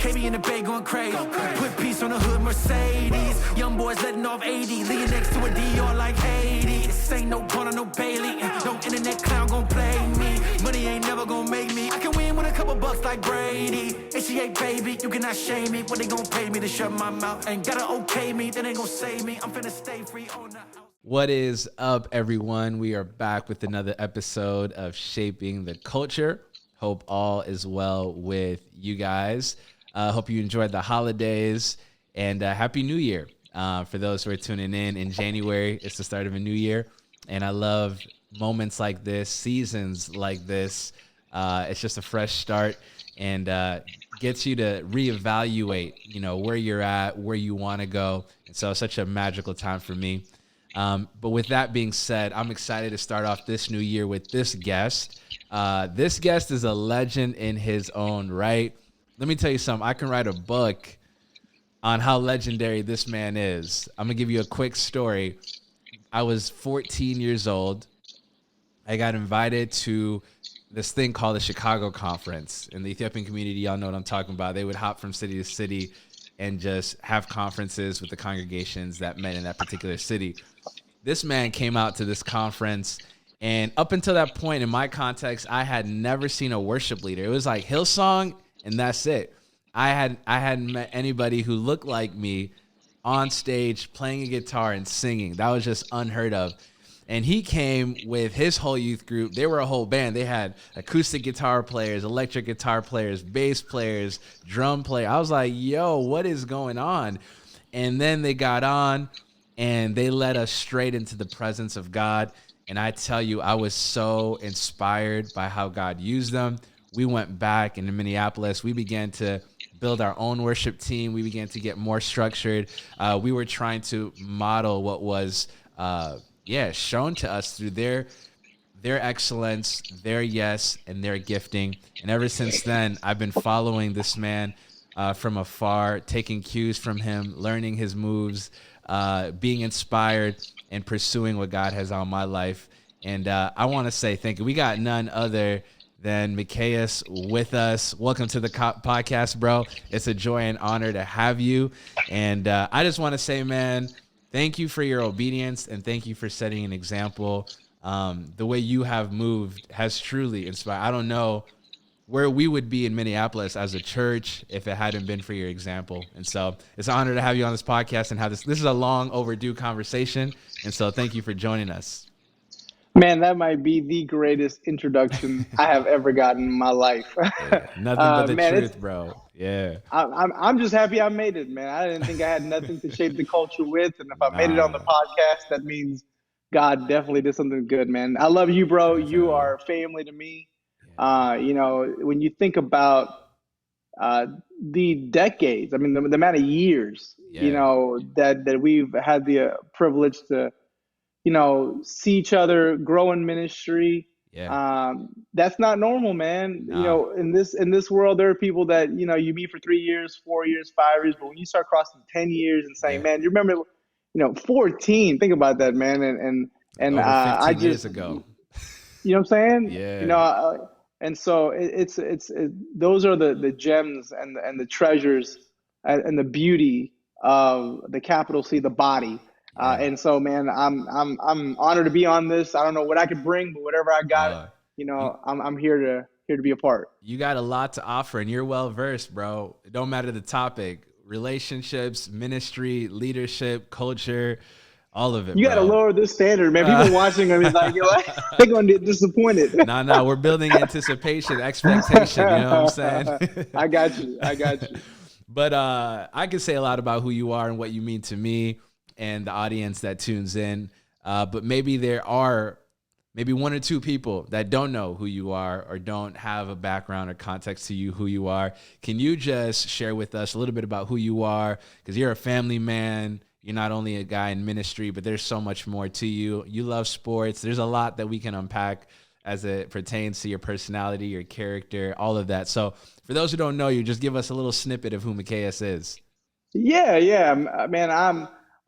KB in the bay going crazy. Put peace on the hood, Mercedes. Young boys letting off 80. Leaning next to a DR like Haiti. This ain't no Porter, no Bailey. No internet clown gon' play me. Money ain't never gon' make me. I can win with a couple bucks like Brady. HGA baby, you cannot shame me. What they gon' pay me to shut my mouth? Ain't gotta okay me, then they gon' save me. I'm finna stay free on the house. What is up, everyone? We are back with another episode of Shaping the Culture. Hope all is well with you guys. Hope you enjoyed the holidays, and Happy New Year. For those who are tuning in January, it's the start of a new year, and I love moments like this, seasons like this. It's just a fresh start, and gets you to reevaluate, where you're at, where you want to go. And so it's such a magical time for me. But with that being said, I'm excited to start off this new year with this guest. This guest is a legend in his own right. Let me tell you something. I can write a book on how legendary this man is. I'm going to give you a quick story. I was 14 years old. I got invited to this thing called the Chicago Conference. In the Ethiopian community, y'all know what I'm talking about. They would hop from city to city and just have conferences with the congregations that met in that particular city. This man came out to this conference, and up until that point, in my context, I had never seen a worship leader. It was like Hillsong, and that's it. I hadn't met anybody who looked like me on stage playing a guitar and singing. That was just unheard of. And he came with his whole youth group. They were a whole band. They had acoustic guitar players, electric guitar players, bass players, drum players. I was like, yo, what is going on? And then they got on, and they led us straight into the presence of God. And I tell you, I was so inspired by how God used them. We went back into Minneapolis. We began to build our own worship team. We began to get more structured. We were trying to model what was shown to us through their excellence, their yes, and their gifting. And ever since then, I've been following this man from afar, taking cues from him, learning his moves, being inspired, and pursuing what God has on my life. And I want to say thank you. We got none other than Mekyas with us. Welcome to the podcast, bro. It's a joy and honor to have you. And I just want to say, man, thank you for your obedience, and thank you for setting an example. The way you have moved has truly inspired. I don't know where we would be in Minneapolis as a church if it hadn't been for your example. And so it's an honor to have you on this podcast and have this. This is a long overdue conversation. And so thank you for joining us. Man, that might be the greatest introduction I have ever gotten in my life. Yeah, nothing but the truth, bro. Yeah. I'm just happy I made it, man. I didn't think I had nothing to shape the culture with. And if I made it on the podcast, that means God definitely did something good, man. I love you, bro. You are family to me. When you think about the decades, I mean, the amount of years, that we've had the privilege to, see each other grow in ministry. Yeah. That's not normal, man. No. In this world, there are people that, you meet for 3 years, 4 years, 5 years, but when you start crossing 10 years and saying, man, you remember, 14, think about that, man. And over 15 I just, years ago. You know what I'm saying? Yeah. And so it's those are the gems and the treasures and the beauty of the capital C, the body. And so, man, I'm honored to be on this. I don't know what I could bring, but whatever I got, I'm here to be a part. You got a lot to offer, and you're well versed, bro. It don't matter the topic: relationships, ministry, leadership, culture, all of it. You got to lower this standard, man. People watching them is like, they're gonna get disappointed. No, we're building anticipation, expectation. You know what I'm saying? I got you. But I can say a lot about who you are and what you mean to me and the audience that tunes in. But maybe there are one or two people that don't know who you are or don't have a background or context to you, who you are. Can you just share with us a little bit about who you are? Because you're a family man. You're not only a guy in ministry, but there's so much more to you. You love sports. There's a lot that we can unpack as it pertains to your personality, your character, all of that. So for those who don't know you, just give us a little snippet of who Mekyas is. Yeah, man.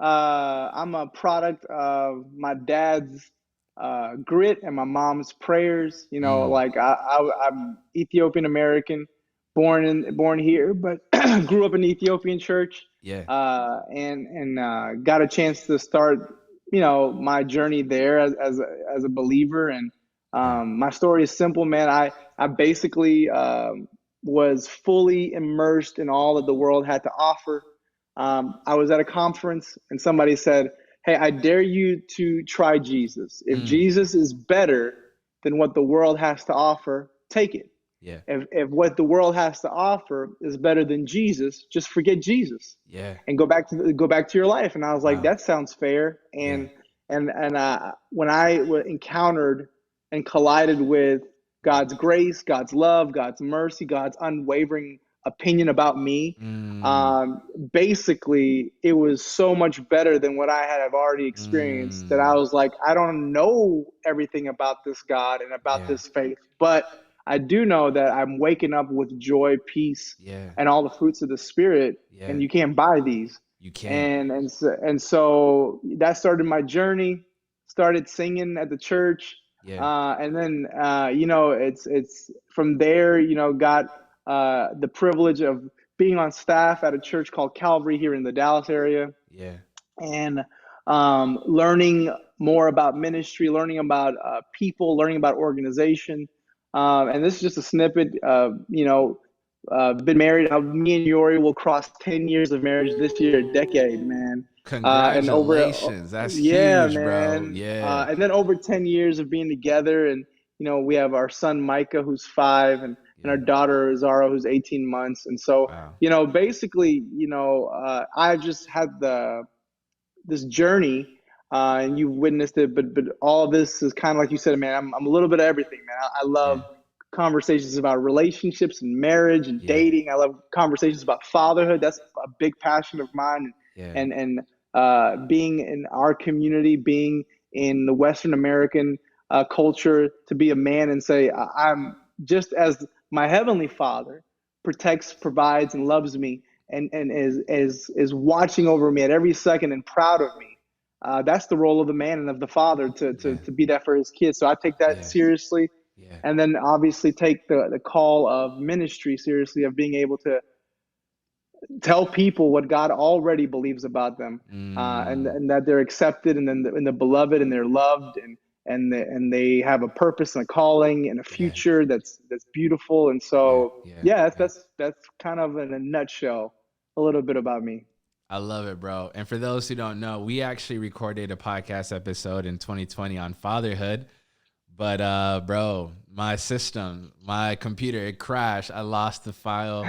I'm a product of my dad's grit and my mom's prayers. I'm Ethiopian American, born here, but grew up in the Ethiopian church, Yeah. and got a chance to start, my journey there as a believer. And Yeah. my story is simple, man. I basically was fully immersed in all that the world had to offer. I was at a conference, and somebody said, "Hey, I dare you to try Jesus. If Mm. Jesus is better than what the world has to offer, take it. Yeah. If what the world has to offer is better than Jesus, just forget Jesus Yeah. and go back to your life." And I was like, Wow. that sounds fair. Yeah. And when I encountered and collided with God's grace, God's love, God's mercy, God's unwavering opinion about me, Mm. um, basically it was so much better than what I had already experienced, that I Mm. was like, I don't know everything about this God and about Yeah. this faith, but I do know that I'm waking up with joy, peace, Yeah. and all the fruits of the spirit, Yeah. and you can't buy these. You can't. And so that started my journey. Started singing at the church, Yeah. and then it's from there. Got the privilege of being on staff at a church called Calvary here in the Dallas area, Yeah. and learning more about ministry, learning about people, learning about organization. And this is just a snippet. Been married. Me and Yori will cross 10 years of marriage this year, a decade, man. And over, Congratulations. That's yeah, huge, bro. man. Yeah. And then over 10 years of being together, and we have our son Micah, who's 5, and our Yeah. daughter Zara, who's 18 months. And so, Wow. basically, I just had this journey, and you've witnessed it. But all this is kind of like you said, man. I'm a little bit of everything, man. I Yeah. love conversations about relationships and marriage and Yeah. dating. I love conversations about fatherhood. That's a big passion of mine. Yeah. And being in our community, being in the Western American culture, to be a man and say, I'm just as my heavenly Father protects, provides, and loves me, and is watching over me at every second and proud of me. That's the role of the man and of the father, Yeah. to be that for his kids. So I take that Yeah. seriously, Yeah. and then obviously take the call of ministry seriously, of being able to tell people what God already believes about them, and Mm. that they're accepted, and then the beloved, and they're loved, and they have a purpose and a calling and a Yeah. future that's beautiful. And Yeah. so, Yeah. yeah, Yeah. that's kind of in a nutshell a little bit about me. I love it, bro. And for those who don't know, we actually recorded a podcast episode in 2020 on fatherhood. But bro, my computer, it crashed. I lost the file.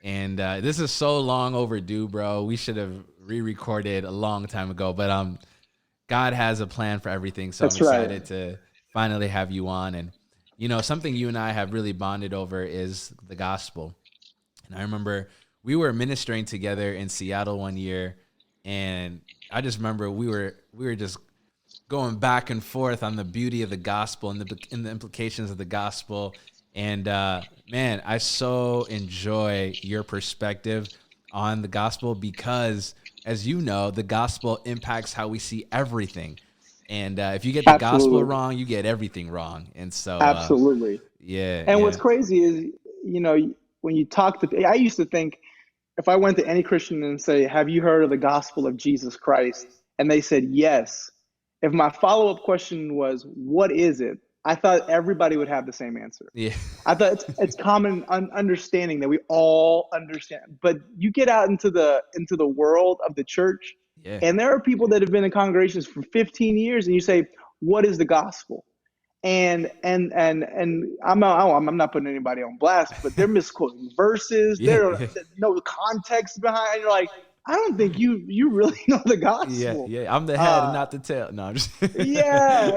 And this is so long overdue, bro. We should have re-recorded a long time ago. But God has a plan for everything. So I'm That's right. excited to finally have you on. And, something you and I have really bonded over is the gospel. And I remember we were ministering together in Seattle one year. And I just remember we were just going back and forth on the beauty of the gospel and the implications of the gospel. And man, I so enjoy your perspective on the gospel because, as you know, the gospel impacts how we see everything. And if you get the gospel Absolutely. wrong, you get everything wrong. And so, Absolutely. yeah, And yeah, what's crazy is, when you talk to, I used to think, if I went to any Christian and say, "Have you heard of the gospel of Jesus Christ?" and they said yes, if my follow-up question was, "What is it?" I thought everybody would have the same answer. yeah, I thought it's common understanding that we all understand. But you get out into the world of the church, yeah, and there are people that have been in congregations for 15 years, and you say, "What is the gospel?" And I'm not putting anybody on blast, but they're misquoting verses. yeah, There yeah, no context behind. And you're like, I don't think you really know the yeah, gospel. yeah. I'm the head and Uh, not the tail. No, I'm just yeah,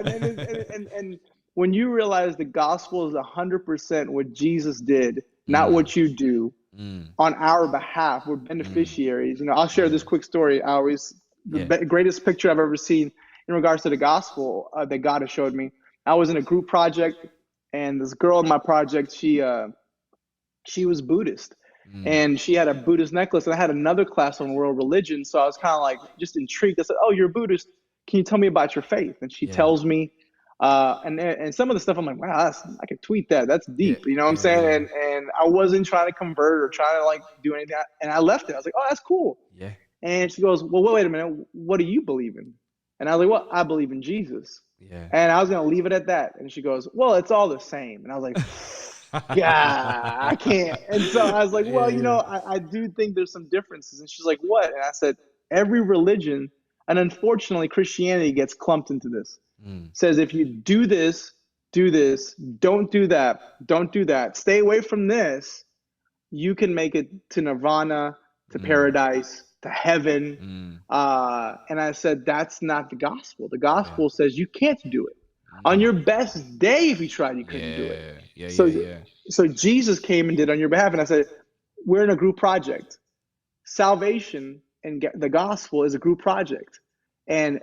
and when you realize the gospel is 100% what Jesus did, not mm, what you do mm, on our behalf, we're mm, beneficiaries. I'll share yeah, this quick story. The yeah, greatest picture I've ever seen in regards to the gospel that God has showed me. I was in a group project, and this girl in my project, she was Buddhist, mm, and she had a Buddhist necklace. And I had another class on world religion, so I was kind of like just intrigued. I said, "Oh, you're a Buddhist. Can you tell me about your faith?" And she yeah, tells me. And some of the stuff I'm like, wow, I could tweet that. That's Yeah. deep. You know what I'm Yeah. saying? Yeah. And I wasn't trying to convert or trying to like do anything. And I left it. I was like, oh, that's cool. Yeah. And she goes, well, wait a minute. What do you believe in? And I was like, well, I believe in Jesus. Yeah. And I was going to leave it at that. And she goes, well, it's all the same. And I was like, yeah, I can't. And so I was like, well, you know, I do think there's some differences. And she's like, what? And I said, every religion, and unfortunately, Christianity gets clumped into this. Says if you do this, don't do that, don't do that, stay away from this, you can make it to nirvana, to paradise, to heaven. And I said, that's not the gospel. The gospel says you can't do it. On your best day, if you tried, you couldn't do it. So Jesus came and did on your behalf. And I said, we're in a group project. Salvation and the gospel is a group project. And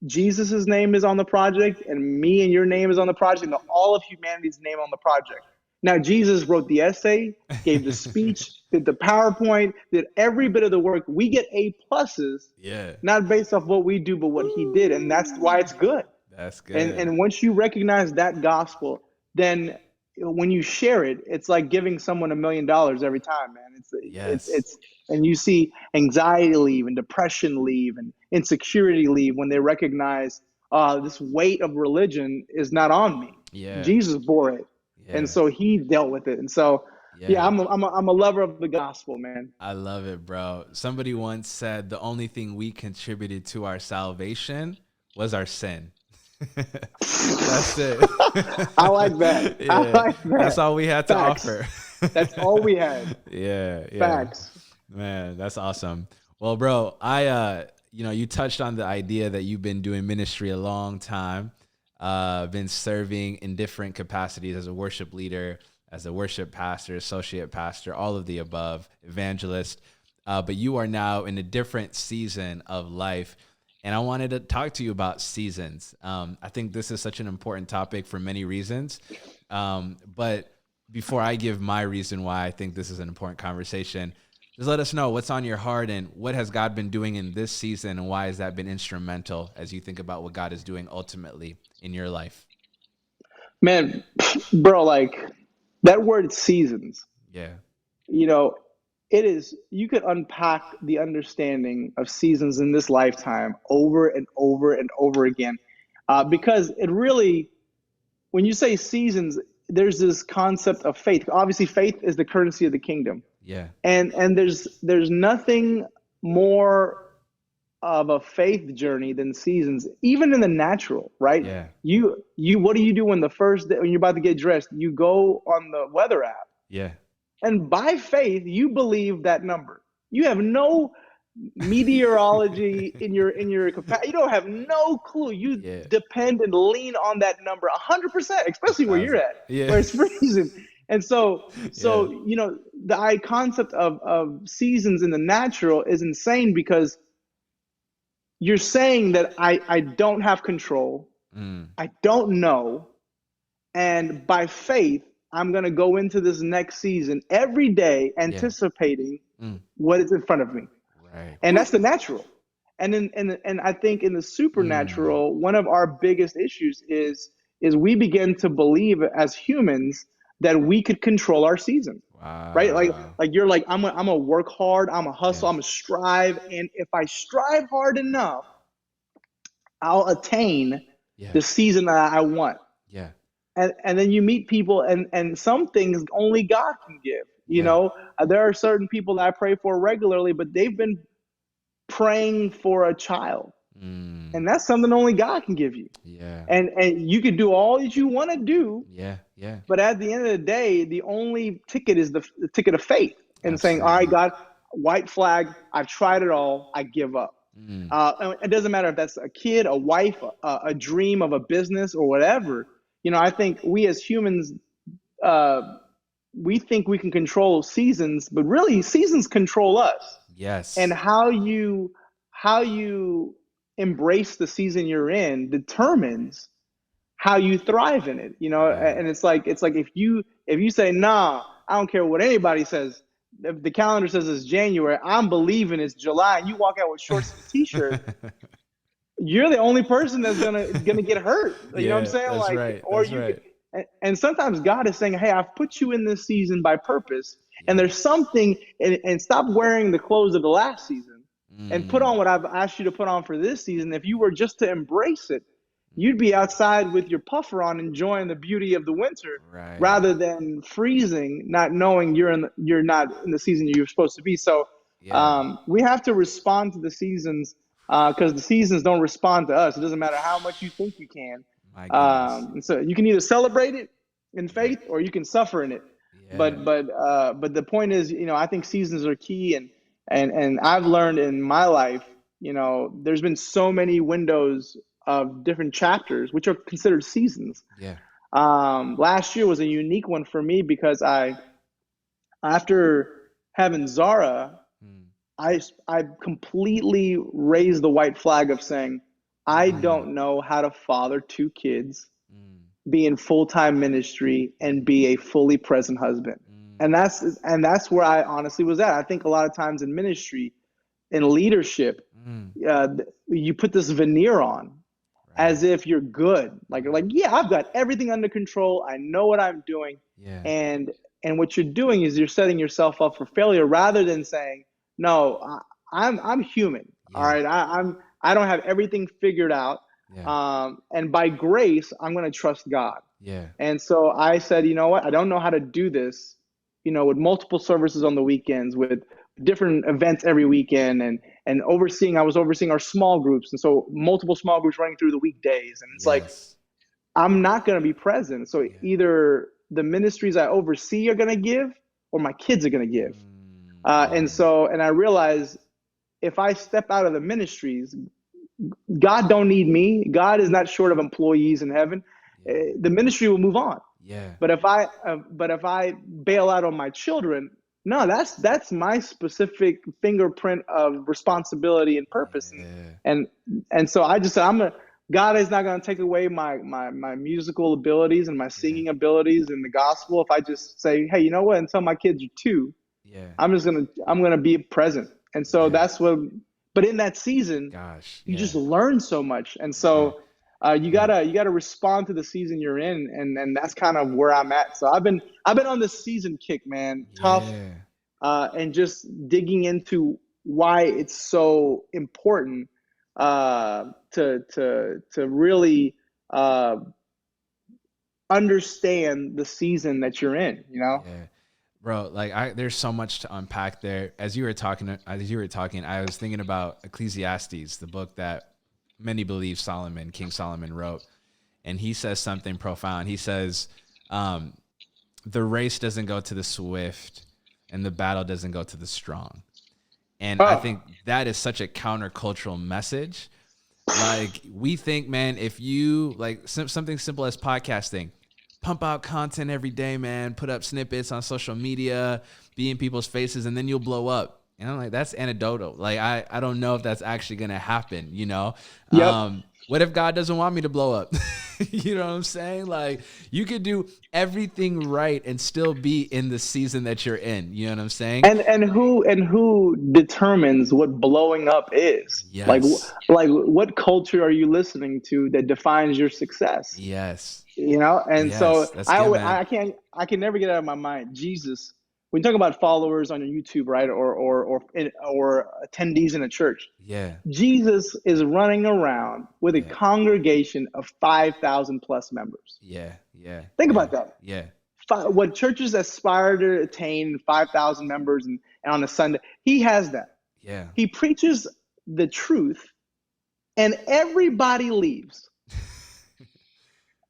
Jesus's name is on the project, and me and your name is on the project, and all of humanity's name on the project. Now, Jesus wrote the essay, gave the speech, did the PowerPoint, did every bit of the work. We get A pluses, not based off what we do, but what he did, and that's why it's good. That's good. And once you recognize that gospel, then when you share it, it's like giving someone $1 million every time, man. It's and you see anxiety leave and depression leave and insecurity leave when they recognize this weight of religion is not on me. Jesus bore it, and so he dealt with it. And so I'm a lover of the gospel, man. I love it, bro. Somebody once said the only thing we contributed to our salvation was our sin. That's it. I like that. I like that. That's all we had to Facts. offer. That's all we had. Facts. Man, that's awesome. Well, bro, you touched on the idea that you've been doing ministry a long time, been serving in different capacities as a worship leader, as a worship pastor, associate pastor, all of the above, evangelist. But you are now in a different season of life. And I wanted to talk to you about seasons. I think this is such an important topic for many reasons. But before I give my reason why I think this is an important conversation, just let us know what's on your heart and what has God been doing in this season and why has that been instrumental as you think about what God is doing ultimately in your life? Man, bro, like that word seasons. Yeah. You know, it is, you could unpack the understanding of seasons in this lifetime over and over and over again. Because it really, when you say seasons, there's this concept of faith. Obviously, faith is the currency of the kingdom. Yeah. And there's nothing more of a faith journey than seasons, even in the natural, right? Yeah. You what do you do when you're about to get dressed? You go on the weather app. Yeah. And by faith, you believe that number. You have no meteorology in your capacity. You don't have no clue. You depend and lean on that number 100%, especially where you're at, where it's freezing. And so you know, the concept of seasons in the natural is insane because you're saying that I don't have control, I don't know, and by faith, I'm going to go into this next season every day anticipating what is in front of me. Right. And that's the natural. And I think in the supernatural, one of our biggest issues is we begin to believe as humans that we could control our season. Wow. Right? Like you're like, I'm gonna work hard, I'm gonna hustle, I'm gonna strive. And if I strive hard enough, I'll attain the season that I want. Yeah. And then you meet people and some things only God can give. You know, there are certain people that I pray for regularly, but they've been praying for a child. And that's something only God can give you. Yeah. And you can do all that you want to do. Yeah. Yeah. But at the end of the day, the only ticket is the ticket of faith and saying, all right, God, white flag, I've tried it all, I give up. It doesn't matter if that's a kid, a wife, a dream of a business or whatever. You know, I think we as humans, we think we can control seasons, but really seasons control us. Yes. And how you embrace the season you're in determines how you thrive in it. You know, and it's like if you say, nah, I don't care what anybody says. If the calendar says it's January, I'm believing it's July, and you walk out with shorts and a t-shirt. you're the only person that's gonna get hurt. You know what I'm saying? That's Like, right. or That's you right. could, and sometimes God is saying, "Hey, I've put you in this season by purpose, and Yeah. there's something, and stop wearing the clothes of the last season, and put on what I've asked you to put on for this season. If you were just to embrace it, you'd be outside with your puffer on, enjoying the beauty of the winter, Right. rather than freezing, not knowing you're not in the season you're supposed to be." So Yeah. we have to respond to the seasons, because the seasons don't respond to us. It doesn't matter how much you think you can. My goodness. And so you can either celebrate it in Yeah. faith or you can suffer in it. Yeah. But the point is, I think seasons are key, and I've learned in my life, there's been so many windows of different chapters which are considered seasons. Yeah. Last year was a unique one for me because after having Zara, Mm. I completely raised the white flag of saying, I don't know how to father two kids, Mm. be in full-time ministry, and be a fully present husband. And that's where I honestly was at. I think a lot of times in ministry, in leadership, you put this veneer on as if you're good. Like you're like, yeah, I've got everything under control. I know what I'm doing. Yeah. And what you're doing is you're setting yourself up for failure, rather than saying, no, I'm human. All right. I don't have everything figured out. Yeah. And by grace, I'm going to trust God. Yeah. And so I said, you know what? I don't know how to do this, with multiple services on the weekends, with different events every weekend, and I was overseeing our small groups. And so multiple small groups running through the weekdays. And it's like, Yes. I'm not going to be present. So Yeah. either the ministries I oversee are going to give, or my kids are going to give. And I realized, if I step out of the ministries, God don't need me. God is not short of employees in heaven. The ministry will move on. Yeah. But if I bail out on my children, no, that's my specific fingerprint of responsibility and purpose. And so I just said, God is not going to take away my musical abilities and my singing abilities in the gospel if I just say, hey, you know what? Until my kids are 2, I'm gonna be present. And so that's what. But in that season, you just learn so much, and so you gotta respond to the season you're in, and that's kind of where I'm at. So I've been on this season kick, man, tough, and just digging into why it's so important to really understand the season that you're in. Bro, like there's so much to unpack there. As you were talking, I was thinking about Ecclesiastes, the book that many believe King Solomon wrote. And he says something profound. He says, the race doesn't go to the swift and the battle doesn't go to the strong. And I think that is such a countercultural message. Like, we think, man, if you like something simple as podcasting, pump out content every day, man, put up snippets on social media, be in people's faces, and then you'll blow up. And I'm like, that's anecdotal. Like, I don't know if that's actually going to happen, Yep. What if God doesn't want me to blow up? You know what I'm saying? Like, you could do everything right and still be in the season that you're in. You know what I'm saying? And who determines what blowing up is? Yes. Like what culture are you listening to that defines your success? Yes. And so that's good, man. I can never get out of my mind Jesus. When you talk about followers on your YouTube, right, or attendees in a church, Jesus is running around with a congregation of 5,000 plus members. Think about that. What churches aspire to attain 5,000 members, and on a Sunday, he has that. He preaches the truth, and everybody leaves.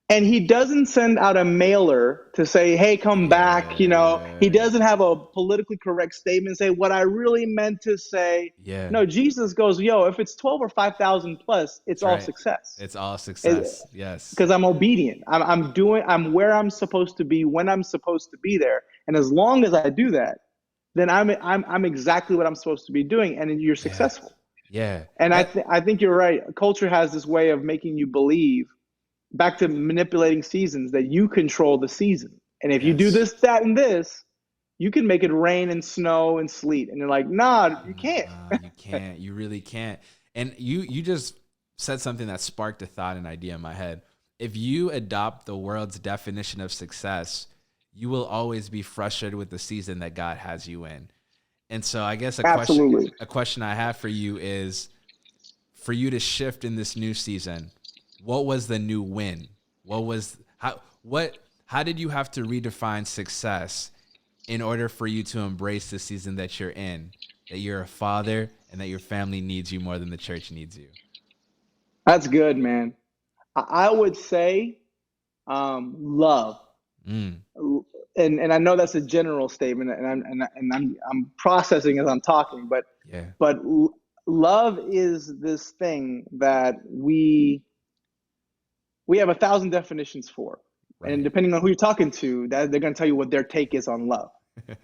And he doesn't send out a mailer to say, hey, come back. He doesn't have a politically correct statement, say what I really meant to say. No, Jesus goes, yo, if it's 12 or 5,000 plus, it's all success. It's all success. Yes. Because I'm obedient. I'm where I'm supposed to be when I'm supposed to be there. And as long as I do that, then I'm exactly what I'm supposed to be doing, and you're successful. And I think you're right. Culture has this way of making you believe, back to manipulating seasons, that you control the season. And if you do this, that, and this, you can make it rain and snow and sleet. And you're like, nah, you can't. You can't. You really can't. And you just said something that sparked a thought, an idea in my head. If you adopt the world's definition of success, you will always be frustrated with the season that God has you in. And so I guess Absolutely. a question I have for you is, for you to shift in this new season, what was the new win? How did you have to redefine success in order for you to embrace the season that you're in, that you're a father and that your family needs you more than the church needs you? That's good, man. I would say love. And I know that's a general statement, and I'm processing as I'm talking, but love is this thing that we have 1,000 definitions for, right. And depending on who you're talking to, that they're going to tell you what their take is on love.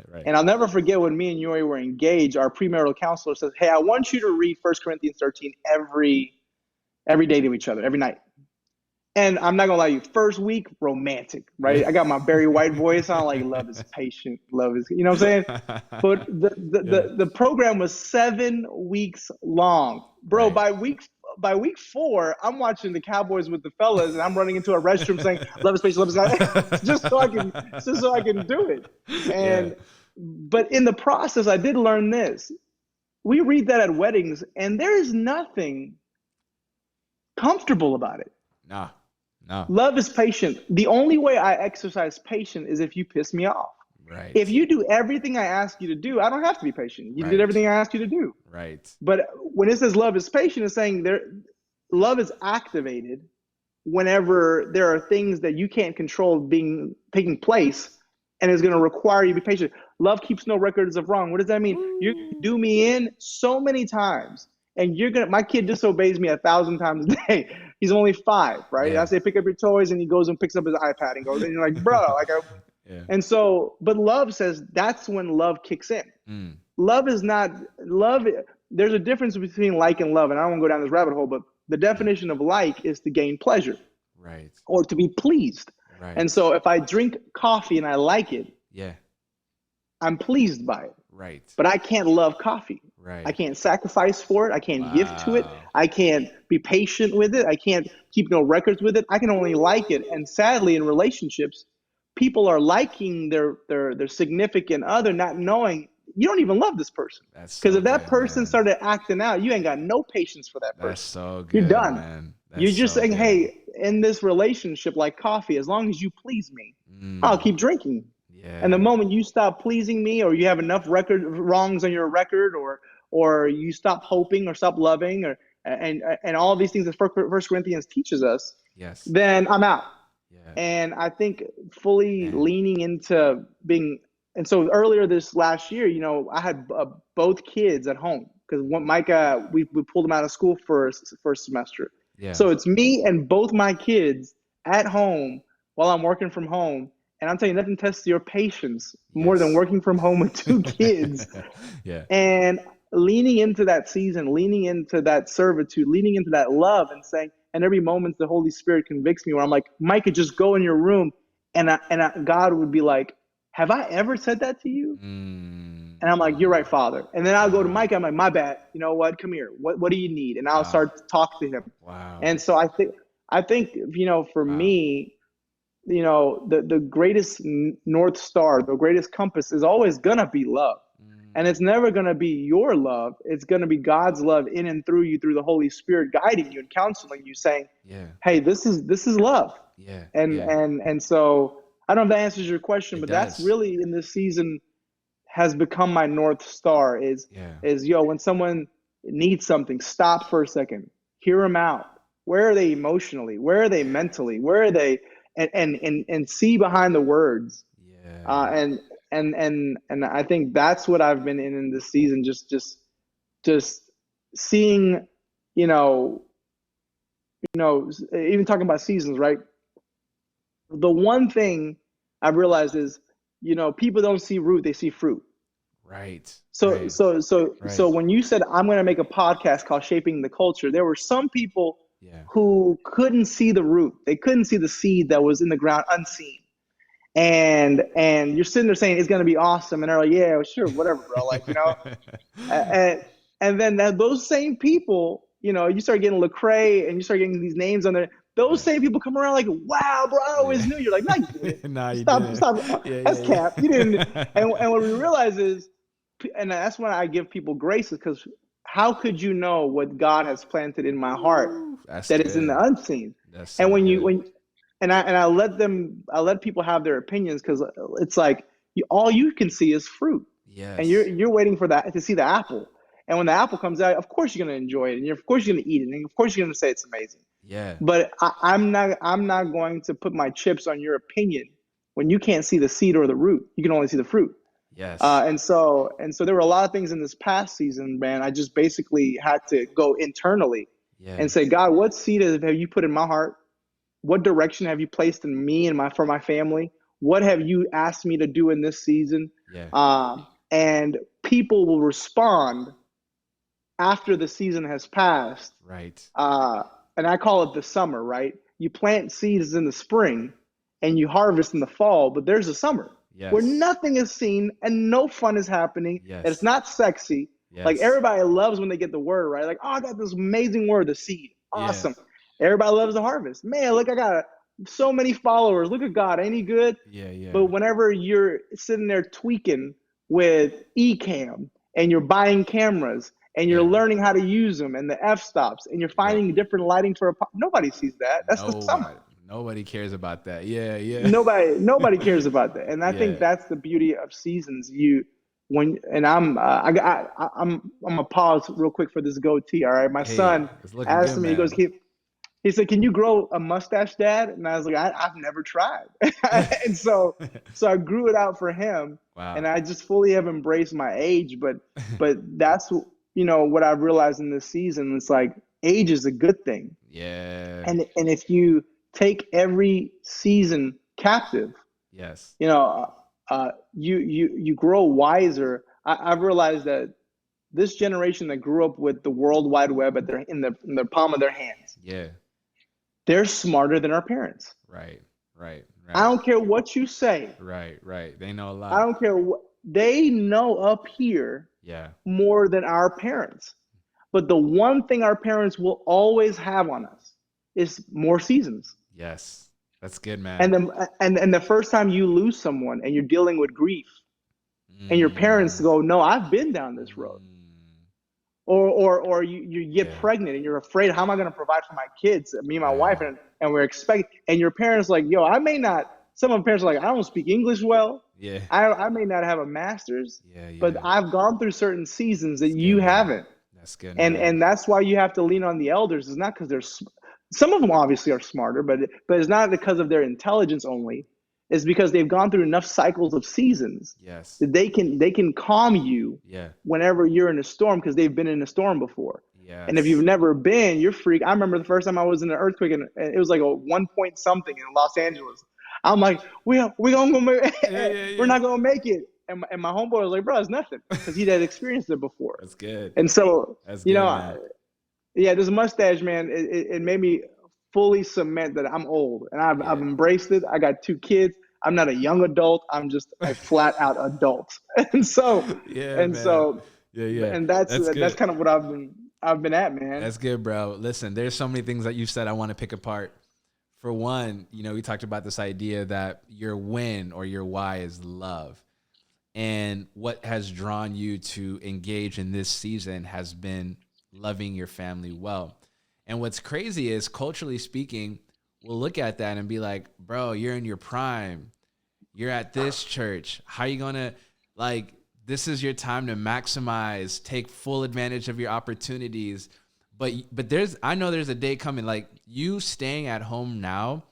Right. And I'll never forget when me and Newaye were engaged, our premarital counselor says, "Hey, I want you to read 1 Corinthians 13 every day to each other, every night." And I'm not gonna lie to you, first week, romantic, right? I got my Barry White voice on, like, love is patient, love is, you know what I'm saying? But the program was 7 weeks long. Bro, right. By week 4, I'm watching the Cowboys with the fellas, and I'm running into a restroom saying, love is patient, love is just so I can do it. And but in the process, I did learn this. We read that at weddings, and there is nothing comfortable about it. No. Love is patient. The only way I exercise patience is if you piss me off. Right. If you do everything I ask you to do, I don't have to be patient. You did everything I asked you to do. Right. But when it says love is patient, it's saying love is activated whenever there are things that you can't control taking place, and is going to require you to be patient. Love keeps no records of wrong. What does that mean? You do me in so many times, and my kid disobeys me 1,000 times a day. He's only 5, right? Yeah. I say, pick up your toys, and he goes and picks up his iPad and goes, and you're like, bro, and so, but love says that's when love kicks in. Love is not love. There's a difference between like and love, and I don't want to go down this rabbit hole, but the definition of like is to gain pleasure, right, or to be pleased. Right. And so if I drink coffee and I like it, I'm pleased by it. Right. But I can't love coffee. Right. I can't sacrifice for it. I can't give to it. I can't be patient with it. I can't keep no records with it. I can only like it. And sadly, in relationships, people are liking their significant other, not knowing you don't even love this person. Because if that person started acting out, you ain't got no patience for that person. That's so good. You're done. Man. You're just saying, hey, in this relationship, like coffee, as long as you please me, I'll keep drinking. Yeah. And the moment you stop pleasing me, or you have enough wrongs on your record, or you stop hoping or stop loving, and all of these things that 1 Corinthians teaches us, then I'm out. Yeah. And I think fully leaning into being, and so earlier this last year, I had both kids at home, because Micah, we pulled him out of school for first semester. Yeah. So it's me and both my kids at home while I'm working from home. And I'm telling you, nothing tests your patience more than working from home with 2 kids. And leaning into that season, leaning into that servitude, leaning into that love, and saying, and every moment the Holy Spirit convicts me, where I'm like, Micah, just go in your room. And God would be like, have I ever said that to you? And I'm like, you're right, Father. And then I'll go to Micah. I'm like, my bad. You know what? Come here. What do you need? And I'll start to talk to him. Wow. And so I think, for me, the greatest North Star, the greatest compass is always going to be love. And it's never going to be your love. It's going to be God's love in and through you, through the Holy Spirit guiding you and counseling you, saying, hey, this is love. Yeah. And so I don't know if that answers your question, but that's really, in this season, has become my North Star is when someone needs something, stop for a second, hear them out. Where are they emotionally? Where are they mentally? Where are they? And see behind the words. And I think that's what I've been in this season, just seeing, even talking about seasons, right? The one thing I've realized is, people don't see root, they see fruit. Right. So when you said, I'm going to make a podcast called Shaping the Culture, there were some people who couldn't see the root. They couldn't see the seed that was in the ground unseen. And you're sitting there saying it's going to be awesome. And they're like, yeah, sure, whatever, bro. And then those same people you start getting Lecrae and you start getting these names on there. Those same people come around like, wow, bro, I always knew. You're like, no, you didn't. Nah, you Stop, didn't. stop. Yeah, That's yeah, cap. You didn't. And what we realize is, and that's when I give people grace, is because how could you know what God has planted in my heart That's that good. is in the unseen? That's so And good. I let people have their opinions, because it's like all you can see is fruit, and Yes. you're waiting for that to see the apple. And when the apple comes out, of course you're gonna enjoy it, and of course you're gonna eat it, and of course you're gonna say it's amazing. Yeah. But I'm not going to put my chips on your opinion when you can't see the seed or the root. You can only see the fruit. Yes. And so there were a lot of things in this past season, man. I just basically had to go internally Yeah. and say, God, what seed have you put in my heart? What direction have you placed in me and for my family? What have you asked me to do in this season? Yeah. And people will respond after the season has passed. Right. And I call it the summer, right? You plant seeds in the spring and you harvest in the fall, but there's a summer where Yes. nothing is seen and no fun is happening. Yes. And it's not sexy. Yes. Like everybody loves when they get the word, right? Like, oh, I got this amazing word, the seed. Awesome. Yeah. Everybody loves the harvest. Man, look, I got so many followers. Look at God. Ain't he good? Yeah. Yeah. But whenever you're sitting there tweaking with Ecamm and you're buying cameras and you're learning how to use them and the f-stops and you're finding different lighting for nobody sees that. That's the summer. Nobody cares about that. Yeah. Yeah. Nobody cares about that. And I think that's the beauty of seasons. I'm gonna pause real quick for this goatee. All right. My son asked me, he said, "Can you grow a mustache, Dad?" And I was like, I've never tried. And so I grew it out for him. Wow. And I just fully have embraced my age. But that's, what I've realized in this season. It's like age is a good thing. Yeah. And if you take every season captive, yes, you grow wiser. I've realized that this generation that grew up with the World Wide Web in the palm of their hands, they're smarter than our parents. Right. I don't care what you say. Right. They know a lot. I don't care what they know up here. Yeah. More than our parents. But the one thing our parents will always have on us is more seasons. Yes. That's good, man. And the first time you lose someone and you're dealing with grief, and your parents go, "No, I've been down this road." Or you get pregnant and you're afraid, how am I going to provide for my kids, me and my wife, and we're and your parents like, yo, some of the parents are like, I don't speak English well. Yeah. I may not have a master's, but I've gone through certain seasons that you haven't. That's good. And that's why you have to lean on the elders. It's not because some of them obviously are smarter, but it's not because of their intelligence only. It's because they've gone through enough cycles of seasons. Yes. That they can calm you whenever you're in a storm, because they've been in a storm before. Yes. And if you've never been, you're freak. I remember the first time I was in an earthquake, and it was like a 1 point something in Los Angeles. I'm like, we gonna make it. We're not gonna make it. And my homeboy was like, bro, it's nothing, because he had experienced it before. That's good. And so that's good, this mustache, man, it made me fully cement that I'm old, and I've embraced it. I got 2 kids. I'm not a young adult. I'm just a flat out adult. And so and that's kind of what I've been at, man. That's good, bro. Listen, there's so many things that you said I want to pick apart. For one, we talked about this idea that your win or your why is love. And what has drawn you to engage in this season has been loving your family well. And what's crazy is, culturally speaking, we'll look at that and be like, bro, you're in your prime. You're at this church. How are you going to, this is your time to maximize, take full advantage of your opportunities. But I know there's a day coming, like you staying at home now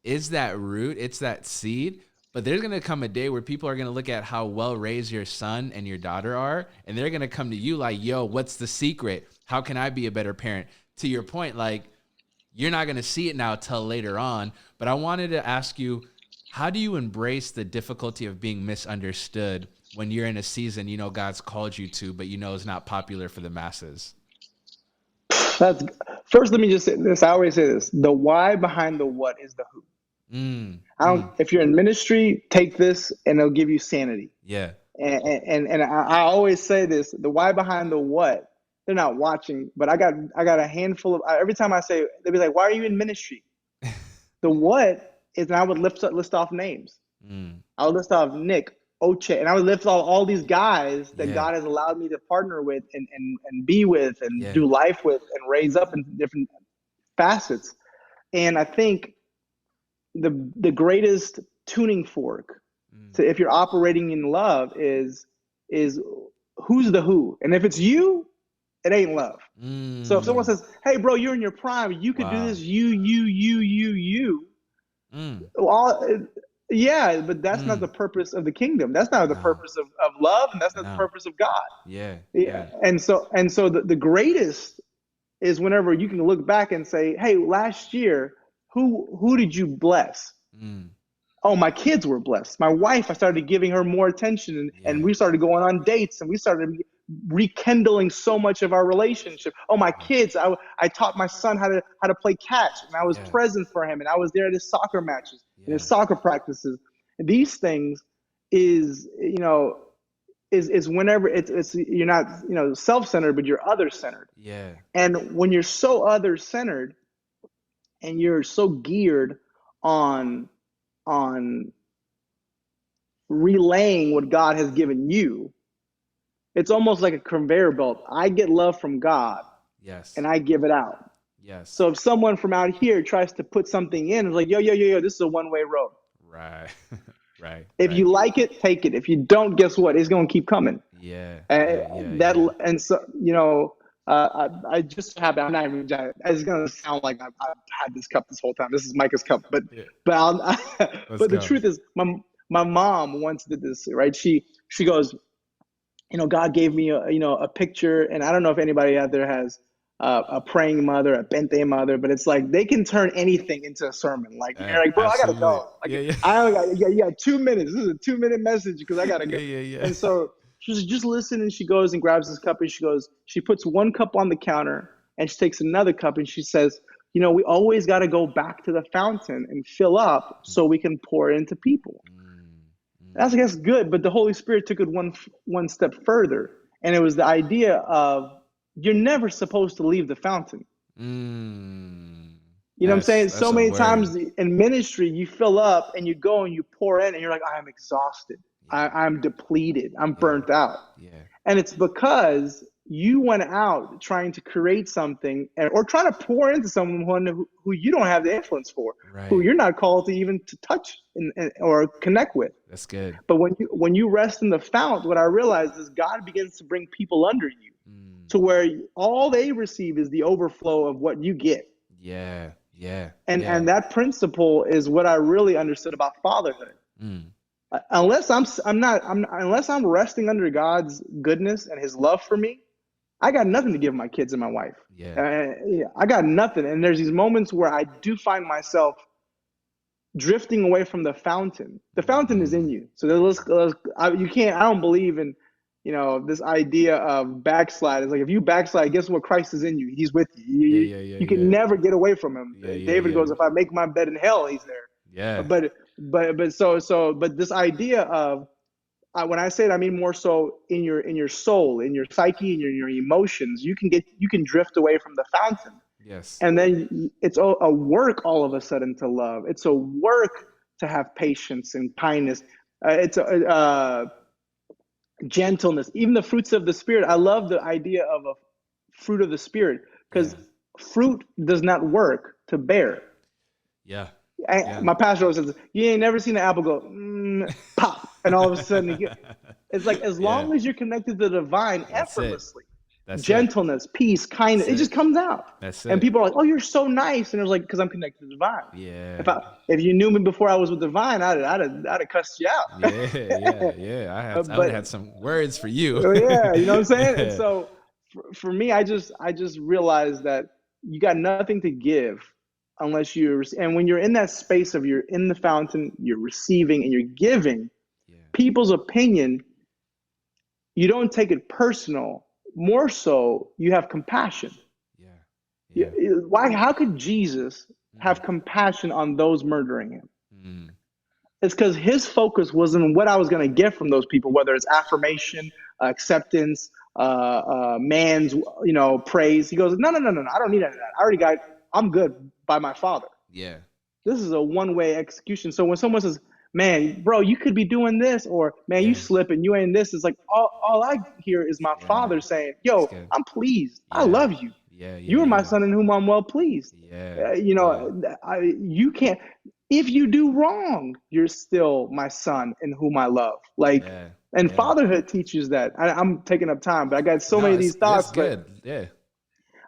is that root, it's that seed. But there's going to come a day where people are going to look at how well raised your son and your daughter are, and they're going to come to you like, yo, what's the secret? How can I be a better parent? To your point, you're not going to see it now till later on. But I wanted to ask you, how do you embrace the difficulty of being misunderstood when you're in a season God's called you to, but it's not popular for the masses? First, let me just say this. I always say this. The why behind the what is the who. If you're in ministry, take this and it'll give you sanity. Yeah. And I always say this, the why behind the what they're not watching, but I got a handful of, every time I say, they'd be like, why are you in ministry? The what is, and I would list off names. I would list off Nick, Oche, and I would list all these guys that God has allowed me to partner with and be with and do life with and raise up in different facets. And I think the greatest tuning fork to, if you're operating in love, is who's the who. And if it's you, it ain't love. So if someone says, hey bro, you're in your prime, you could do this, you. Well, yeah, but that's not the purpose of the kingdom. That's not the purpose of love, and that's not the purpose of God. Yeah. And so the greatest is whenever you can look back and say, hey, last year, who did you bless? Oh, my kids were blessed. My wife, I started giving her more attention, and we started going on dates, and we started rekindling so much of our relationship. Oh, my kids, I taught my son how to play catch, and I was present for him, and I was there at his soccer matches and his soccer practices. And these things is whenever it's you're not self-centered, but you're other-centered. And when you're so other-centered and you're so geared on relaying what God has given you, it's almost like a conveyor belt. I get love from God, and I give it out. So if someone from out here tries to put something in, it's like, yo, this is a one-way road. Right. If you like it, take it. If you don't, guess what? It's going to keep coming. And so, I just have, I'm not even, it's going to sound like I've had this cup this whole time. This is Micah's cup, but the truth is, my mom once did this, right? She goes, God gave me a picture, and I don't know if anybody out there has a praying mother, a bente mother, but it's like they can turn anything into a sermon. Like, you're like, bro, absolutely. I gotta go. Like, I only got, you got 2 minutes. This is a 2-minute message because I gotta go. And so she's just listening, and she goes and grabs this cup, and she puts one cup on the counter, and she takes another cup, and she says, we always got to go back to the fountain and fill up so we can pour into people. That's, I guess, good, but the Holy Spirit took it one step further, and it was the idea of you're never supposed to leave the fountain. You know what I'm saying? So many times in ministry, you fill up and you go and you pour in, and you're like, I'm exhausted. I'm depleted. I'm burnt out. And it's because you went out trying to create something or trying to pour into someone who you don't have the influence for, who you're not called to even to touch or connect with. That's good. But when you rest in the fount, what I realized is God begins to bring people under you to where all they receive is the overflow of what you get. And that principle is what I really understood about fatherhood. Unless I'm resting under God's goodness and His love for me, I got nothing to give my kids and my wife. I got nothing. And there's these moments where I do find myself drifting away from the fountain. The fountain is in you. So I don't believe in, this idea of backslide. It's like, if you backslide, guess what? Christ is in you. He's with you. You can never get away from Him. David goes, if I make my bed in hell, He's there. But this idea of, when I say it, I mean more so in your soul, in your psyche, in your emotions. You can drift away from the fountain. And then it's a work all of a sudden to love. It's a work to have patience and kindness. It's a gentleness, even the fruits of the Spirit. I love the idea of a fruit of the Spirit, because fruit does not work to bear. My pastor always says, you ain't never seen an apple go pop, and all of a sudden it's like, as long as you're connected to the divine, effortlessly, gentleness, peace, kindness, it just comes out. And people are like, oh, you're so nice, and it's like, because I'm connected to the divine. If you knew me before I was with the divine, I'd have cussed you out. I would have had some words for you. You know what I'm saying? And so for me, I just realized that you got nothing to give unless and when you're in that space of you're in the fountain, you're receiving and you're giving, people's opinion, you don't take it personal. More so, you have compassion. Why? How could Jesus have compassion on those murdering Him? It's because His focus wasn't what I was going to get from those people, whether it's affirmation, acceptance, man's, praise. He goes, no, I don't need any of that. I'm good by my Father. Yeah. This is a one-way execution. So when someone says, man, bro, you could be doing this, or man, you slip and you ain't this, it's like all I hear is my Father saying, yo, I'm pleased. I love you. You are my son in whom I'm well pleased. You can't, if you do wrong, you're still my son in whom I love. And fatherhood teaches that. I'm taking up time, but I got so many of these thoughts. Good. Yeah.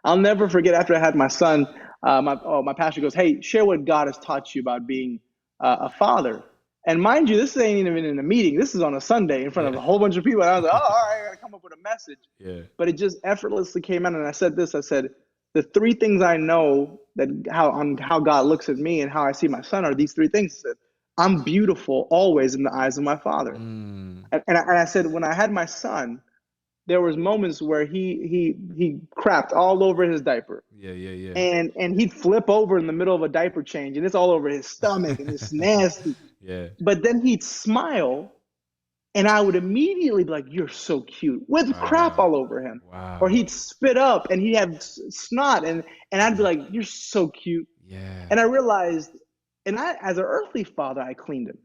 I'll never forget after I had my son, my pastor goes, hey, share what God has taught you about being a father. And mind you, this ain't even in a meeting. This is on a Sunday in front of a whole bunch of people. And I was like, oh, all right, I got to come up with a message. Yeah. But it just effortlessly came out. And I said this, I said, the three things I know that how God looks at me and how I see my son are these three things. I said, I'm beautiful always in the eyes of my Father. And I said, when I had my son, there was moments where he crapped all over his diaper. Yeah. And he'd flip over in the middle of a diaper change, and it's all over his stomach, and it's nasty. Yeah. But then he'd smile, and I would immediately be like, "You're so cute," with crap all over him. Wow. Or he'd spit up, and he'd have snot, and I'd be like, "You're so cute." Yeah. And I realized, as an earthly father, I cleaned him.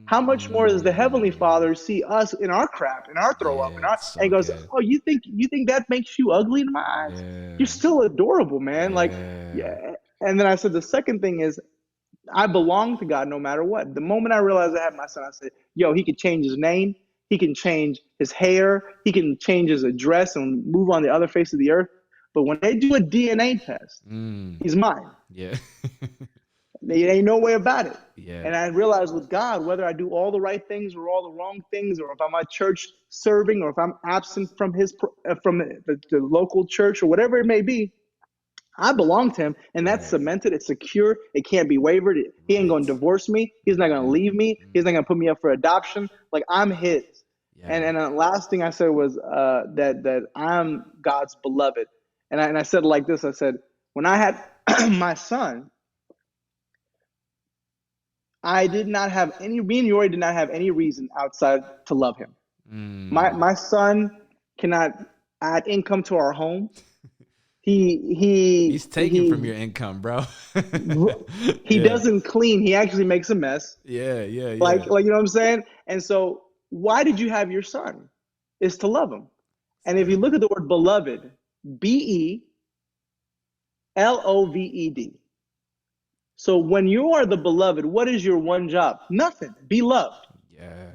How much more does the Heavenly Father see us in our crap, in our throw up, and he goes, good. "Oh, you think that makes you ugly in my eyes? You're still adorable, man." And then I said, the second thing is, I belong to God no matter what. The moment I realized I had my son, I said, "Yo, he could change his name, he can change his hair, he can change his address and move on the other face of the earth. But when they do a DNA test, he's mine." Yeah. There ain't no way about it. Yeah. And I realized with God, whether I do all the right things or all the wrong things, or if I'm at church serving, or if I'm absent from the local church, or whatever it may be, I belong to him, and that's cemented. It's secure. It can't be wavered. He ain't going to divorce me. He's not going to leave me. He's not going to put me up for adoption. Like, I'm his. And the last thing I said was that I'm God's beloved. And I said it like this. I said, when I had my son, me and Newaye did not have any reason outside to love him. My son cannot add income to our home. He's taking from your income, bro. He doesn't clean. He actually makes a mess. Yeah. Like, you know what I'm saying? And so why did you have your son? Is to love him. And if you look at the word beloved, BELOVED. So when you are the beloved, what is your one job? Nothing. Be loved. Yeah.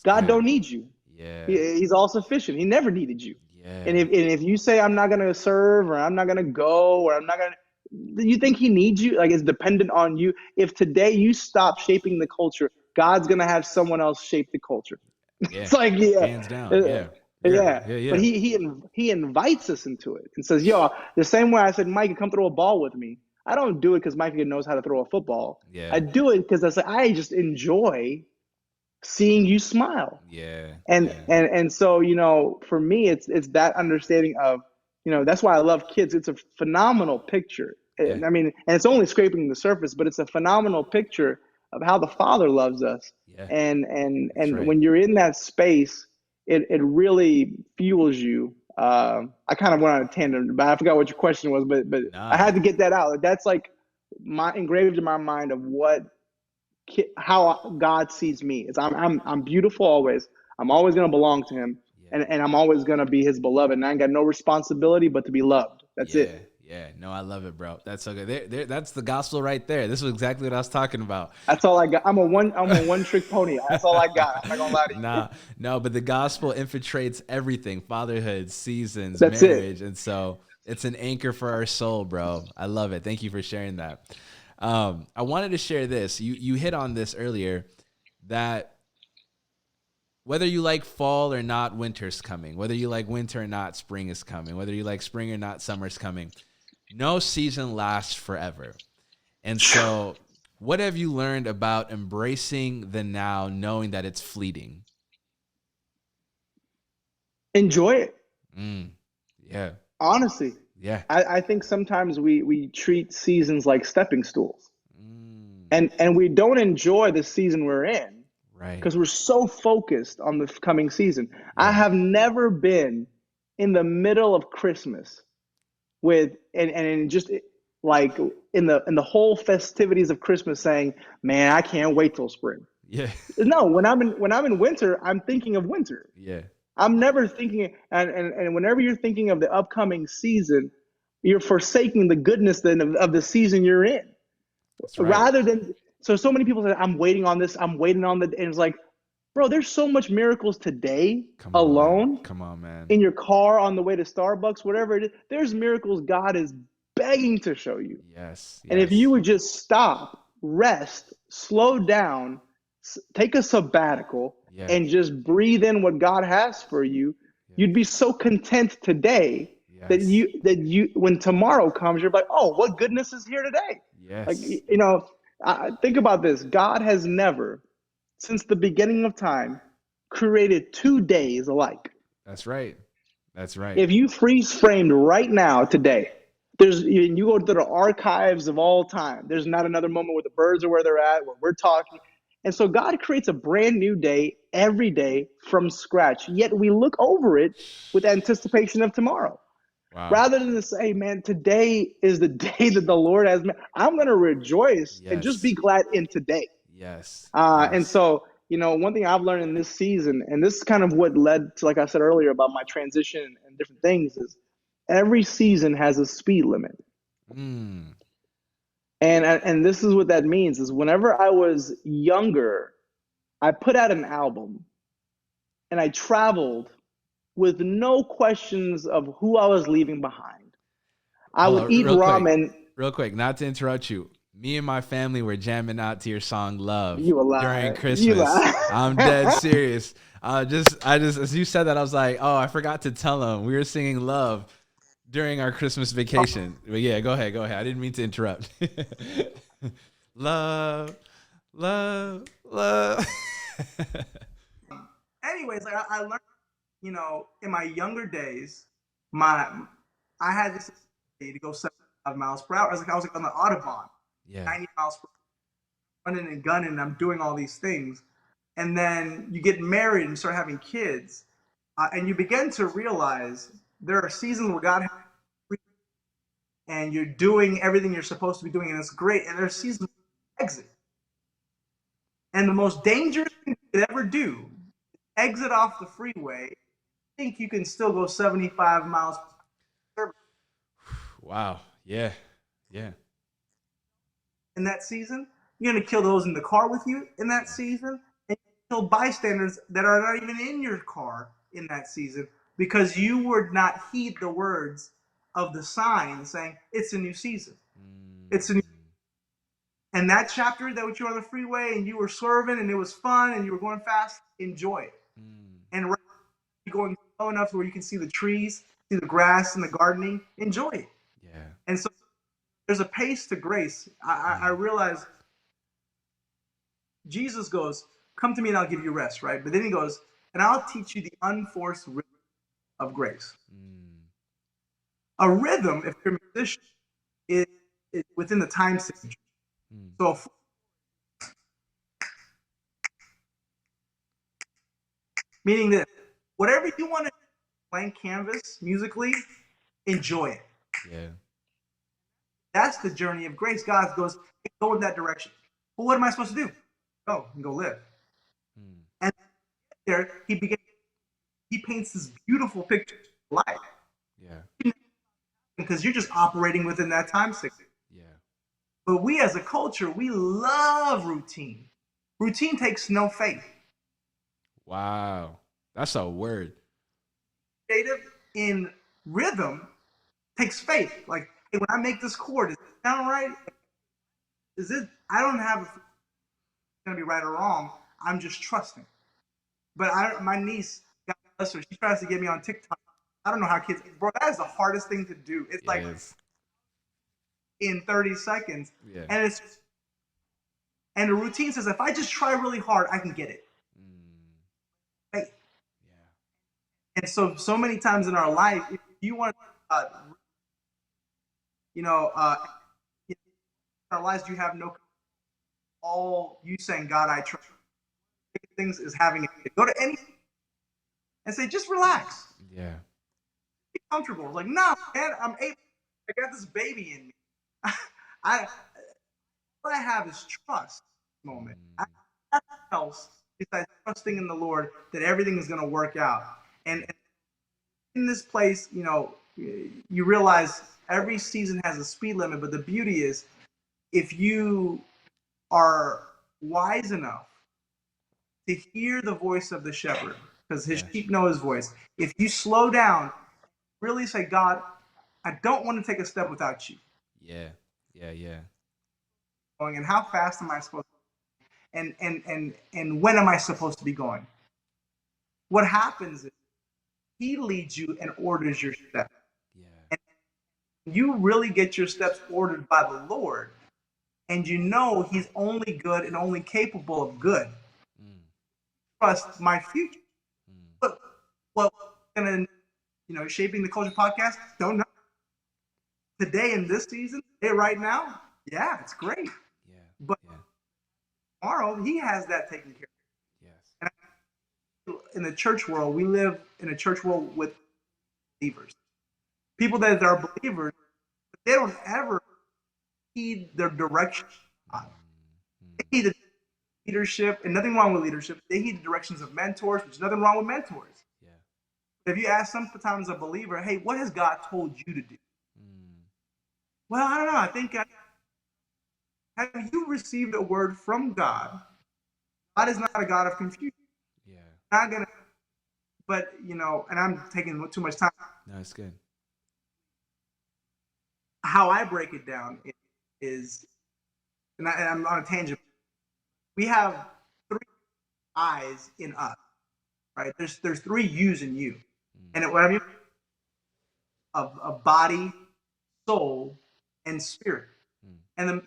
God don't need you. Yeah. He's all sufficient. He never needed you. Yeah. And if you say, I'm not going to serve, or I'm not going to go, or I'm not going to, you think he needs you? Like, it's dependent on you. If today you stop shaping the culture, God's going to have someone else shape the culture. Yeah. It's like, hands down. Yeah. But he invites us into it and says, "Yo," the same way I said, "Mike, come throw a ball with me." I don't do it because Mike knows how to throw a football. Yeah. I do it because I just enjoy seeing you smile. Yeah. And so, for me, it's that understanding of, that's why I love kids. It's a phenomenal picture. Yeah. I mean, and it's only scraping the surface, but it's a phenomenal picture of how the Father loves us. Yeah. And right. when you're in that space, it really fuels you. I kind of went on a tangent, but I forgot what your question was, but I had to get that out. That's like engraved in my mind of how God sees me. It's I'm beautiful always. I'm always going to belong to him, and I'm always going to be his beloved. And I ain't got no responsibility but to be loved. That's it. Yeah, no, I love it, bro. That's so good. That's the gospel right there. This was exactly what I was talking about. That's all I got. I'm a one trick pony. That's all I got. I'm not gonna lie to you. No, but the gospel infiltrates everything: fatherhood, seasons, That's marriage, it. And so it's an anchor for our soul, bro. I love it. Thank you for sharing that. I wanted to share this. You hit on this earlier, that whether you like fall or not, winter's coming. Whether you like winter or not, spring is coming. Whether you like spring or not, summer's coming. No season lasts forever. And so what have you learned about embracing the now, knowing that it's fleeting? Enjoy it. Yeah. Honestly. Yeah. I think sometimes we treat seasons like stepping stools. And we don't enjoy the season we're in. Right. Because we're so focused on the coming season. I have never been in the middle of Christmas with and just like in the whole festivities of Christmas saying, man, I can't wait till spring. Yeah. No, when I'm in winter, I'm thinking of winter. Yeah. I'm never thinking, and whenever you're thinking of the upcoming season, you're forsaking the goodness then of the season you're in. That's right. Rather than, so many people say, I'm waiting on this, I'm waiting on the, and it's like, bro, there's so much miracles today Come on. alone Come on, man. in your car on the way to Starbucks, whatever it is. There's miracles God is begging to show you. Yes. And if Yes. you would just stop, rest, slow down, take a sabbatical, Yeah. and just breathe in what God has for you, you'd be so content today that you when tomorrow comes, you're like, oh, what goodness is here today? Yes. Like, you know, think about this. God has never, since the beginning of time, created 2 days alike. That's right. That's right. If you freeze framed right now today, you go to the archives of all time. There's not another moment where the birds are where they're at, where we're talking. And so God creates a brand new day every day from scratch. Yet we look over it with anticipation of tomorrow. Wow. Rather than to say, man, today is the day that the Lord has made. I'm going to rejoice and just be glad in today. Yes. And so, one thing I've learned in this season, and this is kind of what led to, like I said earlier, about my transition and different things, is every season has a speed limit. Mm. And this is what that means is whenever I was younger, I put out an album and I traveled with no questions of who I was leaving behind. I would eat ramen. Real quick, not to interrupt you. Me and my family were jamming out to your song "Love" You a lie. during You Christmas. lie. I'm dead serious. I just as you said that, I was like, oh, I forgot to tell them we were singing "Love" during our Christmas vacation. But yeah, go ahead. I didn't mean to interrupt. Love, love, love. Anyways, like I learned, in my younger days, I had this to go 75 miles per hour. I was like on the Autobahn, 90 miles per hour, running and gunning, and I'm doing all these things. And then you get married and start having kids, and you begin to realize there are seasons where God has, and you're doing everything you're supposed to be doing, and it's great. And there's seasons where you exit. And the most dangerous thing you could ever do is exit off the freeway. Think you can still go 75 miles per hour. Wow. Yeah. In that season, you're going to kill those in the car with you in that season, and kill bystanders that are not even in your car in that season because you would not heed the words of the sign saying it's a new season. It's a new. And that chapter that you were on the freeway and you were swerving and it was fun and you were going fast, enjoy it. And right, you're going slow enough where you can see the trees, see the grass and the gardening, enjoy it. Yeah. And so there's a pace to grace. I realize Jesus goes, come to me and I'll give you rest, right? But then he goes, and I'll teach you the unforced rhythm of grace. A rhythm, if you're a musician, is within the time signature. So meaning that whatever you want to blank canvas musically, enjoy it. Yeah. That's the journey of grace. God goes, hey, go in that direction. Well, what am I supposed to do? Go and go live. And there he paints this beautiful picture of life. Yeah. Because you're just operating within that time signature. Yeah. But we as a culture, we love routine. Routine takes no faith. Wow. That's a word. Creative in rhythm takes faith. Like, hey, when I make this chord, does it sound right? Is it? I don't have it's gonna be right or wrong. I'm just trusting. But my niece, God bless her, she tries to get me on TikTok. I don't know how kids, bro. That is the hardest thing to do. It's like in 30 seconds, and the routine says if I just try really hard, I can get it. Faith. Yeah. And so many times in our life, if you want, in our lives, you have no. All you saying, God, I trust. Things is having it. Go to anything and say, just relax. Yeah. comfortable. It's like, no, man, I'm 8. I got this baby in me. I What I have is trust. Moment. Nothing else besides trusting in the Lord that everything is going to work out. And in this place, you realize every season has a speed limit, but the beauty is if you are wise enough to hear the voice of the shepherd, because his sheep know his voice. If you slow down, really say, God, I don't want to take a step without you. Yeah. Going, and how fast am I supposed to? And when am I supposed to be going? What happens is he leads you and orders your steps. Yeah. And you really get your steps ordered by the Lord, and you know he's only good and only capable of good. Trust my future. But what gonna shaping the culture podcast? Don't know. Today in this season, today right now, yeah, it's great. Yeah. But tomorrow he has that taken care of. Yes. And in the church world, we live in a church world with believers. People that are believers, but they don't ever heed their direction. They heed the leadership, and nothing wrong with leadership. They heed the directions of mentors, which is nothing wrong with mentors. Yeah. If you ask sometimes a believer, hey, what has God told you to do? Well, I don't know. I think, have you received a word from God? God is not a God of confusion. Yeah. Not gonna, but and I'm taking too much time. No, it's good. How I break it down is, and I'm on a tangent. We have 3 eyes in us, right? There's 3 yous in you, and what I mean of body, soul, and spirit. And the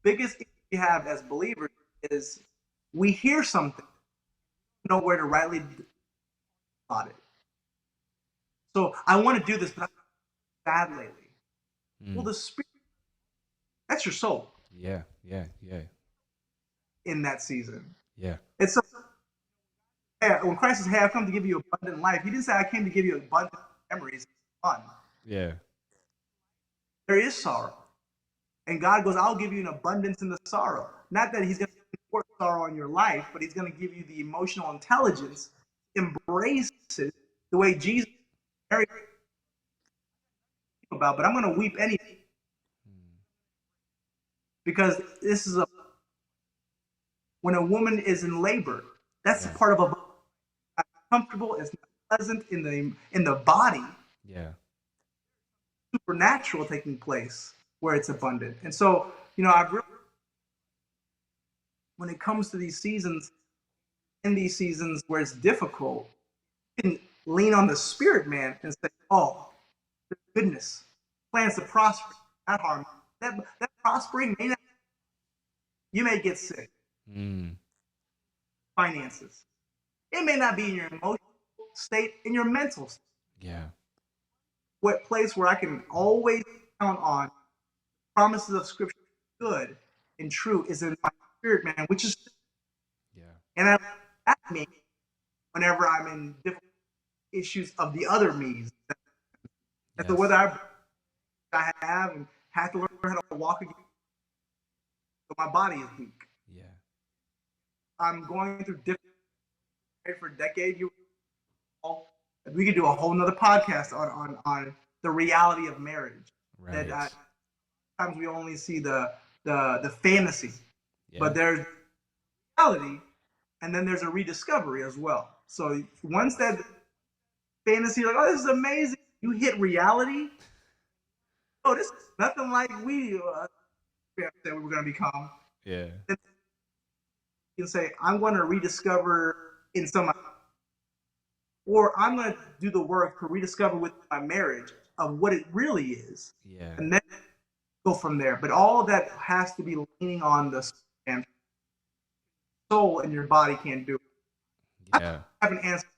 biggest issue we have as believers is we hear something, know where to rightly about it. So I want to do this, but I'm bad lately. Well, the spirit, that's your soul. Yeah. In that season. Yeah. It's so, when Christ says, hey, I've come to give you abundant life, he didn't say I came to give you abundant memories. Fun. Yeah. There is sorrow. And God goes, I'll give you an abundance in the sorrow. Not that he's going to import sorrow in your life, but he's going to give you the emotional intelligence, embrace it the way Jesus very about, but I'm going to weep anyway. Because this is when a woman is in labor, that's part of a comfortable, it's not pleasant in the body. Yeah. Supernatural taking place where it's abundant. And so, I've really, when it comes to these seasons, in these seasons where it's difficult, you can lean on the spirit, man, and say, oh, the goodness, plans to prosper, not harm. That prospering may not, you may get sick. Finances. It may not be in your emotional state, in your mental state. Yeah. What place where I can always count on promises of scripture, good and true, is in my spirit, man, which is, and that me whenever I'm in different issues of the other me's. That's the whether I have and have to learn how to walk again. So my body is weak. Yeah. I'm going through different for a decade. We could do a whole nother podcast on the reality of marriage. Right. That sometimes we only see the fantasy, but there's reality, and then there's a rediscovery as well. So once that fantasy, like, oh, this is amazing, you hit reality. Oh, this is nothing like we said we were going to become. Yeah. You can say, I'm going to rediscover in some, or I'm going to do the work to rediscover with my marriage of what it really is. Yeah. And then go from there. But all of that has to be leaning on the soul, and your body can't do it. Yeah. I have an answer.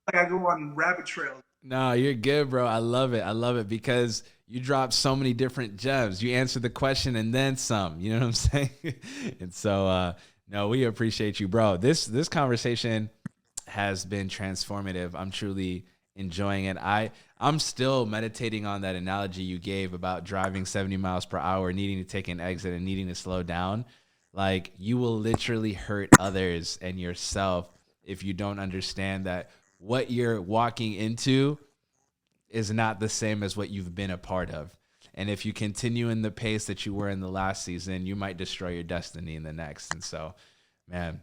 Like I go on rabbit trails. No, you're good, bro. I love it because you dropped so many different gems. You answered the question and then some, you know what I'm saying? And so, no, we appreciate you, bro. This conversation has been transformative. I'm truly enjoying it. I'm still meditating on that analogy you gave about driving 70 miles per hour, needing to take an exit and needing to slow down. Like, you will literally hurt others and yourself if you don't understand that what you're walking into is not the same as what you've been a part of. And if you continue in the pace that you were in the last season, you might destroy your destiny in the next. And so, man,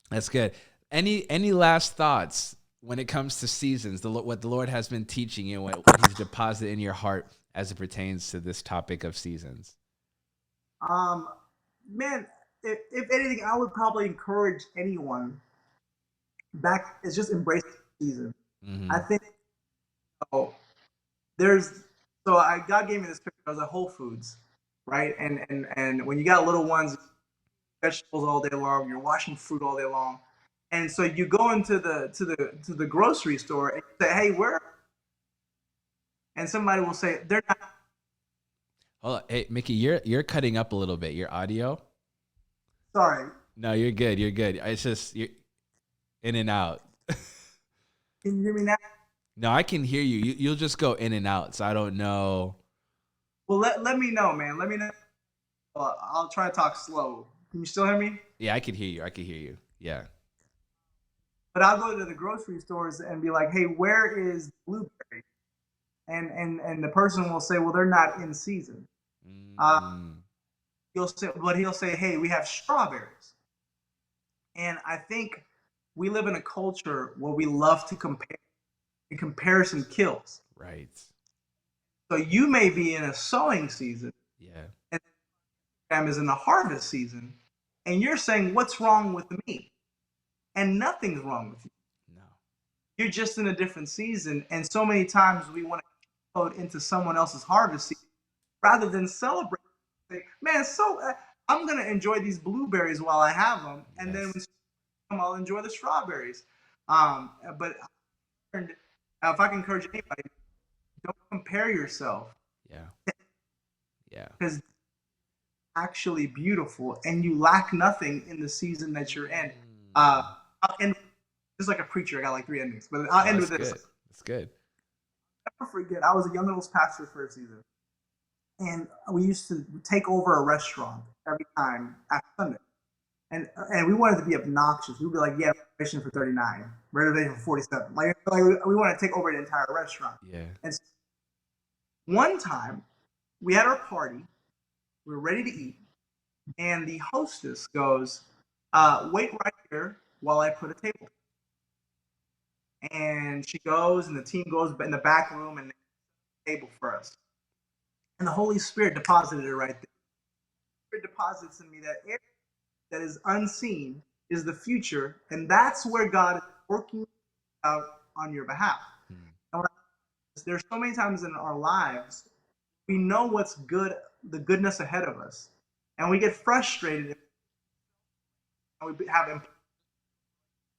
that's good. Any last thoughts when it comes to seasons, what the Lord has been teaching you, what he's deposited in your heart as it pertains to this topic of seasons? Man, if anything, I would probably encourage anyone back is just embrace the season. Mm-hmm. I think there's God gave me this picture. I was at Whole Foods, right? And when you got little ones, vegetables all day long, you're washing fruit all day long, and so you go into the grocery store and you say, "Hey, where?" And somebody will say, "They're not." Hold on. Hey, Mickey, you're cutting up a little bit. Your audio? Sorry. No, you're good. You're good. It's just you're in and out. Can you hear me now? No, I can hear you. You'll just go in and out, so I don't know. Well, let me know, man. Let me know. I'll try to talk slow. Can you still hear me? Yeah, I can hear you. I can hear you. Yeah. But I'll go to the grocery stores and be like, "Hey, where is blueberry?" And the person will say, "Well, they're not in season." He'll say, "Hey, we have strawberries." And I think we live in a culture where we love to compare, and comparison kills. Right. So you may be in a sowing season, Yeah. and Sam is in the harvest season, and you're saying, "What's wrong with me?" And nothing's wrong with you. No. You're just in a different season, and so many times we want to go into someone else's harvest season rather than celebrate. Say, "Man, I'm gonna enjoy these blueberries while I have them, and then when I'll enjoy the strawberries." But if I can encourage anybody, don't compare yourself. Yeah. Yeah. Because it's actually beautiful, and you lack nothing in the season that you're in. I'll end just like a preacher. I got like 3 endings, but I'll end with this. Good. That's good. I'll never forget. I was a young adults pastor for a season, and we used to take over a restaurant every time after Sunday. And we wanted to be obnoxious. We'd be like, "Yeah, reservation for 39, reservation for 47." Like we want to take over the entire restaurant. Yeah. And so one time, we had our party. We were ready to eat, and the hostess goes, "Wait right here while I put a table." And she goes, and the team goes in the back room and they table for us. And the Holy Spirit deposited it right there. The Spirit deposits in me that everything that is unseen is the future, and that's where God is working out on your behalf. And there's so many times in our lives we know what's good, the goodness ahead of us, and we get frustrated. And we have,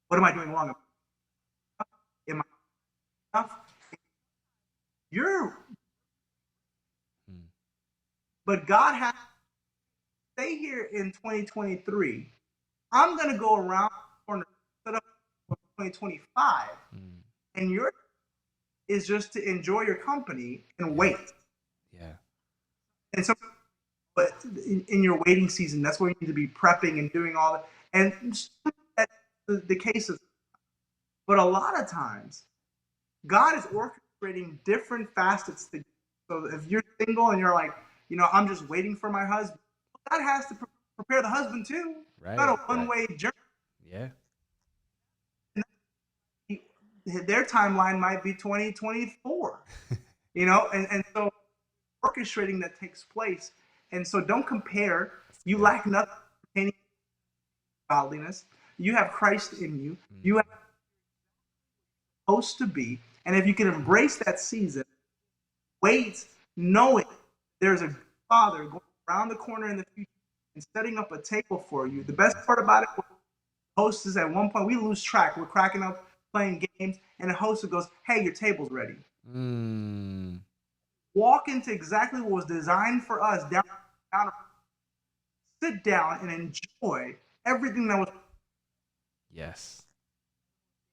"What am I doing wrong? Am I enough?" But God has to stay here in 2023. I'm going to go around the corner, set up 2025, and your is just to enjoy your company and wait. Yeah. And so, but in your waiting season, that's where you need to be prepping and doing all that. And that's the case of, but a lot of times, God is orchestrating different facets. So if you're single and you're like, "I'm just waiting for my husband," God has to prepare the husband too. Right. Not a one-way journey. Yeah. Their timeline might be 2024, and so orchestrating that takes place. And so don't compare. You lack nothing pertaining to godliness. You have Christ in you. You have supposed to be. And if you can embrace that season, wait, knowing there's a Father going around the corner in the future and setting up a table for you. The best part about it, the host is at one point, we lose track. We're cracking up, playing games, and the host goes, "Hey, your table's ready." Walk into exactly what was designed for us, down, sit down and enjoy everything that was. Yes.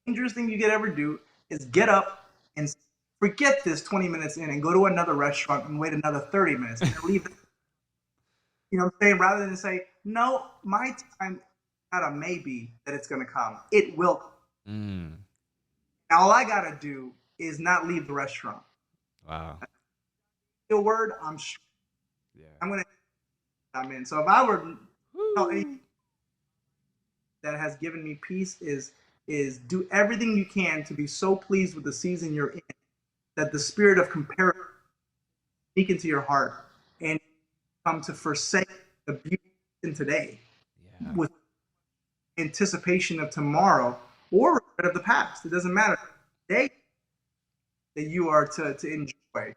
The dangerous thing you could ever do is get up and forget this 20 minutes in and go to another restaurant and wait another 30 minutes and leave. You know what I'm saying? Rather than say, no, my time, not a maybe that it's going to come. It will. Mm. All I got to do is not leave the restaurant. Wow. The word, I'm sure. Yeah. I'm going to I'm in. So if I were to tell anything that has given me peace is do everything you can to be so pleased with the season you're in that the spirit of comparison sneak into your heart and come to forsake the beauty in today with anticipation of tomorrow or regret of the past. It doesn't matter. Today that you are to enjoy.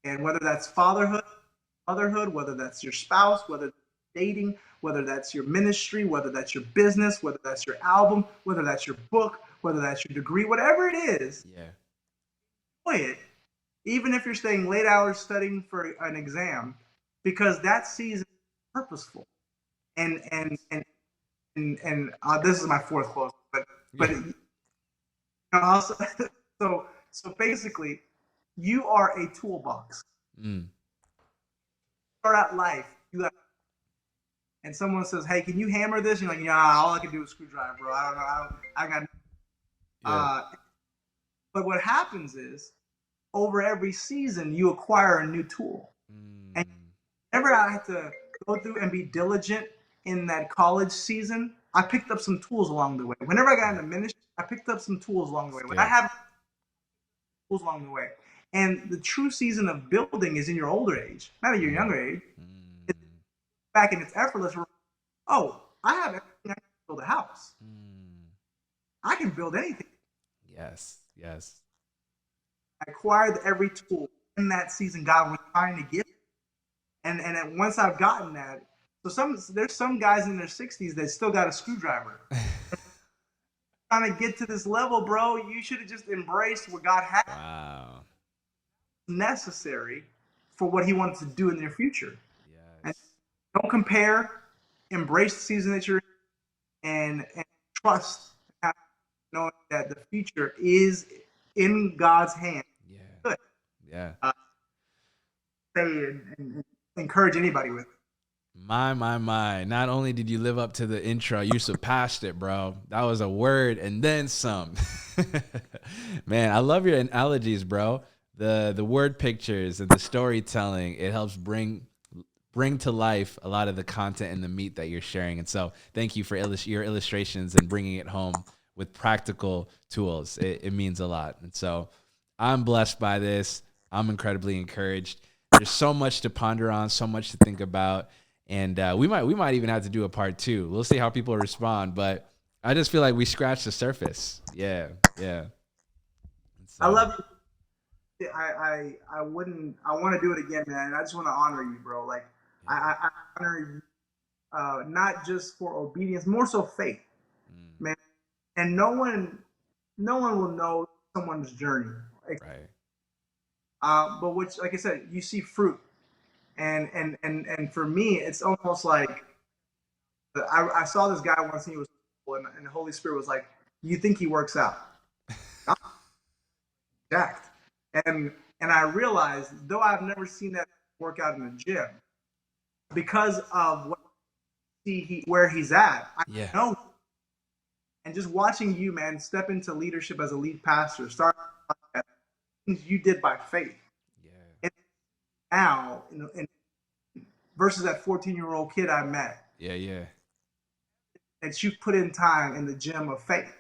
And whether that's fatherhood, motherhood, whether that's your spouse, whether that's dating, whether that's your ministry, whether that's your business, whether that's your album, whether that's your book, whether that's your degree, whatever it is, enjoy it. Even if you're staying late hours studying for an exam, because that season is purposeful. And this is my fourth close, but also, so basically, you are a toolbox. Start out life, and someone says, "Hey, can you hammer this?" You're like, "Yeah, all I can do is screwdriver, bro. I don't know. I got." But what happens is, over every season, you acquire a new tool, and whenever I had to go through and be diligent in that college season, I picked up some tools along the way. Whenever I got into ministry, I picked up some tools along the way. When I have tools along the way. And the true season of building is in your older age, not at your younger age. It's back and it's effortless. Oh, I have everything I can build a house. I can build anything. Yes. I acquired every tool in that season God was trying to give. And once I've gotten that, so there's some guys in their 60s that still got a screwdriver. Trying to get to this level, bro, you should have just embraced what God had. Wow. Necessary for what he wants to do in your future. And don't compare, embrace the season that you're in, and trust knowing that the future is in God's hand. Good. Say and encourage anybody with it. My. Not only did you live up to the intro, you surpassed it, bro. That was a word and then some. Man, I love your analogies, bro. The word pictures and the storytelling, it helps bring to life a lot of the content and the meat that you're sharing. And so thank you for your illustrations and bringing it home with practical tools. It means a lot. And so I'm blessed by this. I'm incredibly encouraged. There's so much to ponder on, so much to think about. And we might even have to do a part 2. We'll see how people respond. But I just feel like we scratched the surface. Yeah. So. I love you. I want to do it again, man. I just want to honor you, bro. Like I honor you, not just for obedience, more so faith, man. And no one will know someone's journey, right? But which, like I said, you see fruit, and for me, it's almost like I saw this guy once, and he was, and the Holy Spirit was like, "You think he works out?" Jacked. And I realized, though I've never seen that work out in the gym, because of what where he's at, I know. And just watching you, man, step into leadership as a lead pastor, start things you did by faith. And now, versus that 14-year-old kid I met. And you put in time in the gym of faith.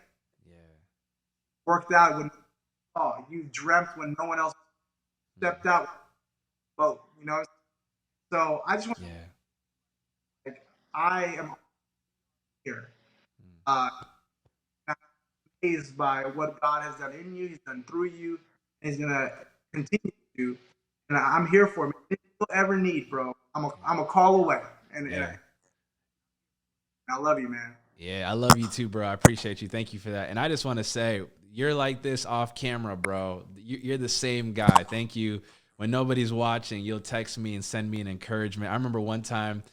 Worked out when you dreamt when no one else stepped out. Boat, you know. So I just want, I am here, amazed by what God has done in you. He's done through you, and He's gonna continue to do. And I'm here for it. If you ever need, bro, I'm a call away. And I love you, man. Yeah, I love you too, bro. I appreciate you. Thank you for that. And I just want to say, you're like this off camera, bro. You're the same guy. Thank you. When nobody's watching, you'll text me and send me an encouragement. I remember one time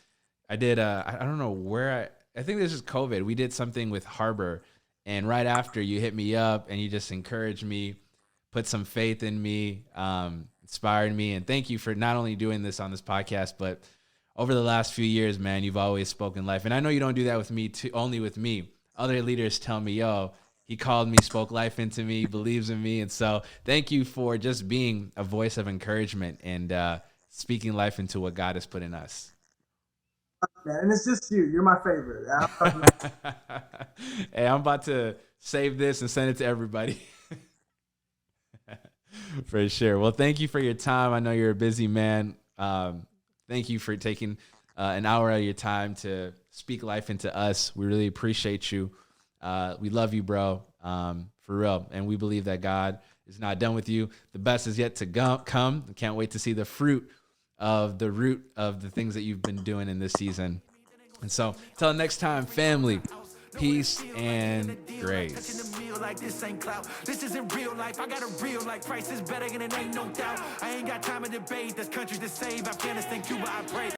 I did, I don't know where, I think this is COVID. We did something with Harbor, and right after you hit me up and you just encouraged me. put some faith in me, inspired me. And thank you for not only doing this on this podcast, but over the last few years, man, you've always spoken life. And I know you don't do that with me too, only with me. Other leaders tell me, yo, he called me, spoke life into me, believes in me. And so thank you for just being a voice of encouragement and speaking life into what God has put in us. Man, and it's just you. You're my favorite. Hey, I'm about to save this and send it to everybody. For sure. Well, thank you for your time. I know you're a busy man. Thank you for taking an hour of your time to speak life into us. We really appreciate you. We love you, bro, for real. And we believe that God is not done with you. The best is yet to come. I can't wait to see the root of the things that you've been doing in this season. And so till next time, family, peace and grace. Like this ain't clout. This isn't real life. I got a real life. Price is better and it ain't no doubt. I ain't got time to debate. There's countries to save. Afghanistan, Cuba, I pray.